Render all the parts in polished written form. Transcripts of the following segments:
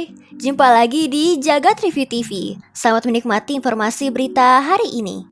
Hai, jumpa lagi di Jagat Review TV. Selamat menikmati informasi berita hari ini.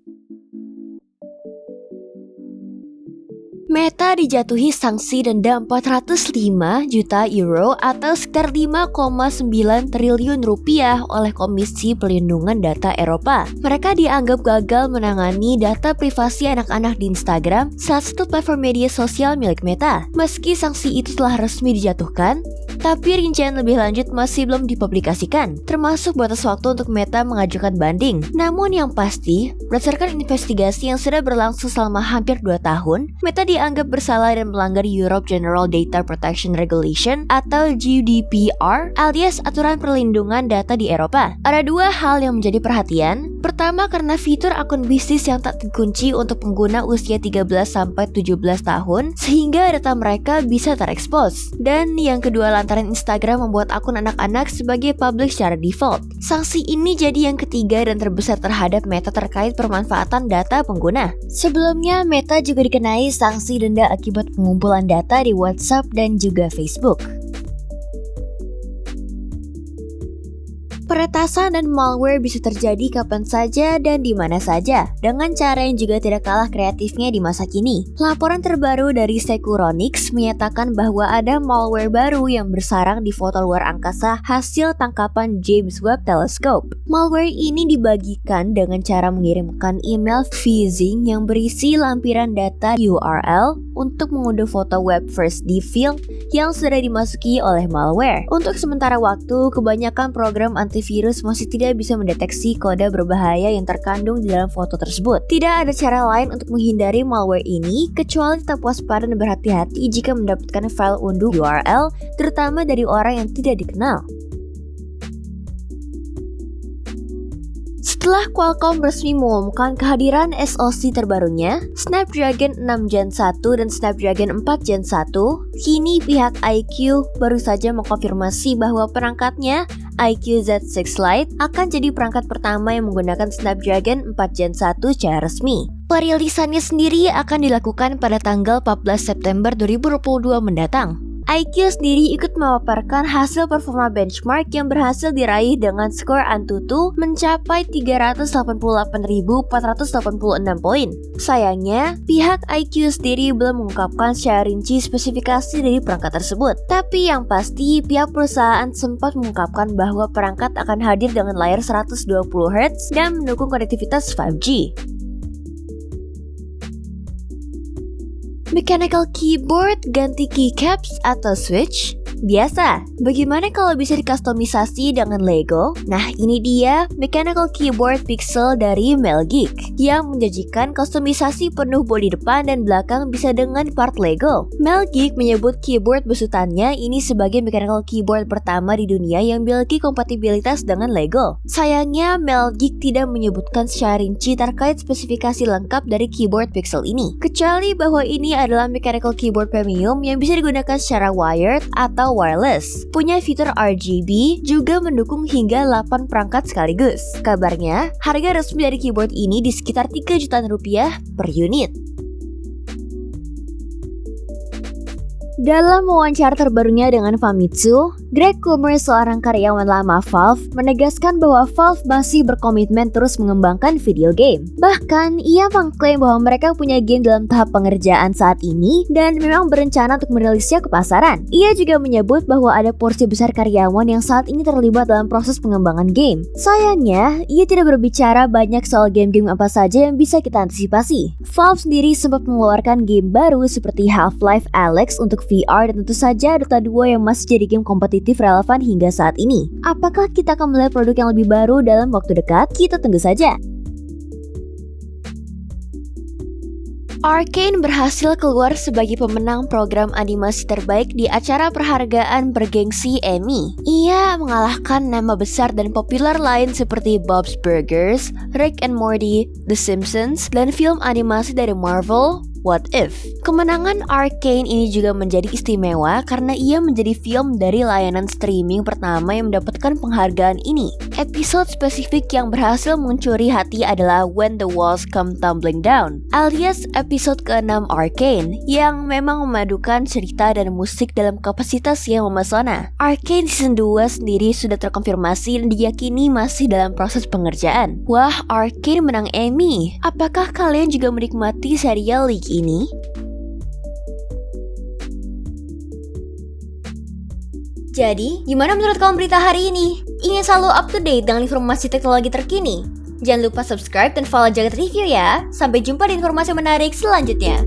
Meta dijatuhi sanksi denda 405 juta euro atau sekitar 5,9 triliun rupiah oleh Komisi Perlindungan Data Eropa. Mereka dianggap gagal menangani data privasi anak-anak di Instagram, salah satu platform media sosial milik Meta. Meski sanksi itu telah resmi dijatuhkan, tapi rincian lebih lanjut masih belum dipublikasikan, termasuk batas waktu untuk Meta mengajukan banding. Namun yang pasti, berdasarkan investigasi yang sudah berlangsung selama hampir 2 tahun, Meta dianggap bersalah dan melanggar Europe General Data Protection Regulation atau GDPR alias Aturan Perlindungan Data di Eropa. Ada 2 hal yang menjadi perhatian. Pertama, karena fitur akun bisnis yang tak terkunci untuk pengguna usia 13-17 tahun, sehingga data mereka bisa terekspos. Dan yang kedua, lantaran Instagram membuat akun anak-anak sebagai public secara default. Sanksi ini jadi yang ketiga dan terbesar terhadap Meta terkait pemanfaatan data pengguna. Sebelumnya, Meta juga dikenai sanksi denda akibat pengumpulan data di WhatsApp dan juga Facebook. Peretasan dan malware bisa terjadi kapan saja dan di mana saja, dengan cara yang juga tidak kalah kreatifnya di masa kini. Laporan terbaru dari Securonix menyatakan bahwa ada malware baru yang bersarang di foto luar angkasa hasil tangkapan James Webb Telescope. Malware ini dibagikan dengan cara mengirimkan email phishing yang berisi lampiran data URL untuk mengunduh foto web first di field yang sudah dimasuki oleh malware. Untuk sementara waktu, kebanyakan program antivirus masih tidak bisa mendeteksi kode berbahaya yang terkandung di dalam foto tersebut. Tidak ada cara lain untuk menghindari malware ini kecuali tetap waspada dan berhati-hati jika mendapatkan file unduh URL, terutama dari orang yang tidak dikenal. Setelah Qualcomm resmi mengumumkan kehadiran SoC terbarunya, Snapdragon 6 Gen 1 dan Snapdragon 4 Gen 1, kini pihak iQOO baru saja mengkonfirmasi bahwa perangkatnya iQOO Z6 Lite akan jadi perangkat pertama yang menggunakan Snapdragon 4 Gen 1 secara resmi. Perilisannya sendiri akan dilakukan pada tanggal 14 September 2022 mendatang. iQOO sendiri ikut memaparkan hasil performa benchmark yang berhasil diraih dengan skor Antutu mencapai 388.486 poin. Sayangnya, pihak iQOO sendiri belum mengungkapkan secara rinci spesifikasi dari perangkat tersebut. Tapi yang pasti, pihak perusahaan sempat mengungkapkan bahwa perangkat akan hadir dengan layar 120Hz dan mendukung konektivitas 5G. Mechanical keyboard ganti keycaps atau switch? Biasa, bagaimana kalau bisa dikustomisasi dengan Lego? Nah, ini dia Mechanical Keyboard Pixel dari Melgeek yang menjanjikan kustomisasi penuh bodi depan dan belakang bisa dengan part Lego. Melgeek menyebut keyboard besutannya ini sebagai mechanical keyboard pertama di dunia yang memiliki kompatibilitas dengan Lego. Sayangnya, Melgeek tidak menyebutkan secara rinci terkait spesifikasi lengkap dari keyboard Pixel ini, kecuali bahwa ini adalah mechanical keyboard premium yang bisa digunakan secara wired atau wireless, punya fitur RGB, juga mendukung hingga 8 perangkat sekaligus. Kabarnya, harga resmi dari keyboard ini di sekitar 3 jutaan rupiah per unit. Dalam wawancara terbarunya dengan Famitsu, Greg Kummer, seorang karyawan lama Valve, menegaskan bahwa Valve masih berkomitmen terus mengembangkan video game. Bahkan, ia mengklaim bahwa mereka punya game dalam tahap pengerjaan saat ini dan memang berencana untuk merilisnya ke pasaran. Ia juga menyebut bahwa ada porsi besar karyawan yang saat ini terlibat dalam proses pengembangan game. Sayangnya, ia tidak berbicara banyak soal game-game apa saja yang bisa kita antisipasi. Valve sendiri sempat mengeluarkan game baru seperti Half-Life Alyx untuk VR dan tentu saja Dota 2 yang masih jadi game kompetitif relevan hingga saat ini. Apakah kita akan melihat produk yang lebih baru dalam waktu dekat? Kita tunggu saja. Arcane berhasil keluar sebagai pemenang program animasi terbaik di acara perhargaan bergengsi Emmy. Ia mengalahkan nama besar dan populer lain seperti Bob's Burgers, Rick and Morty, The Simpsons, dan film animasi dari Marvel, What If. Kemenangan Arcane ini juga menjadi istimewa karena ia menjadi film dari layanan streaming pertama yang mendapatkan penghargaan ini. Episode spesifik yang berhasil mencuri hati adalah When the Walls Come Tumbling Down, alias episode ke-6 Arcane, yang memang memadukan cerita dan musik dalam kapasitas yang memesona. Arcane Season 2 sendiri sudah terkonfirmasi dan diyakini masih dalam proses pengerjaan. Wah, Arcane menang Emmy. Apakah kalian juga menikmati serial League ini? Jadi, gimana menurut kamu berita hari ini? Ingin selalu up to date dengan informasi teknologi terkini? Jangan lupa subscribe dan follow Jagat Review ya. Sampai jumpa di informasi menarik selanjutnya.